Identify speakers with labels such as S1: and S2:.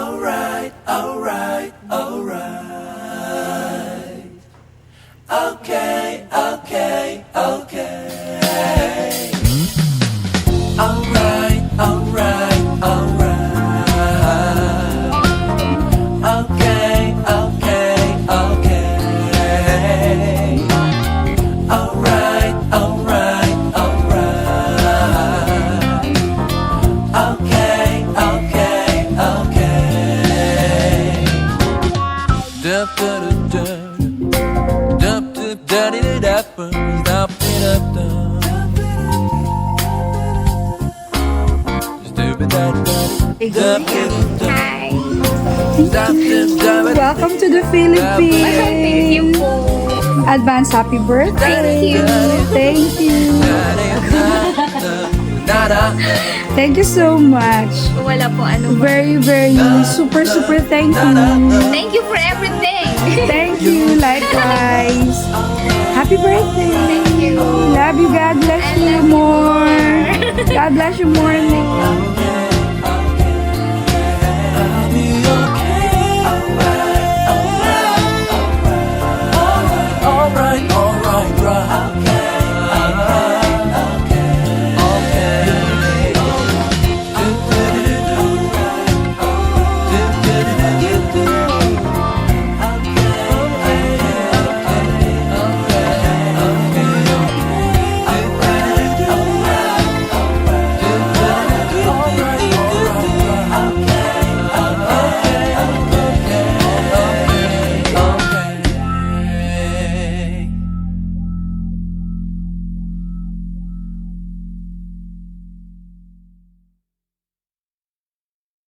S1: alright. Okay. Alright.
S2: Hi!
S3: Welcome to the Philippines.
S2: Thank you po.
S3: Advance happy birthday.
S2: Thank you.
S3: Thank you. Thank you so much.
S2: Wala po ano.
S3: Very super thank you.
S2: Thank you for everything.
S3: Thank you. Likewise. Happy birthday.
S2: Thank you.
S3: Love you. God bless you more. God bless you more and more.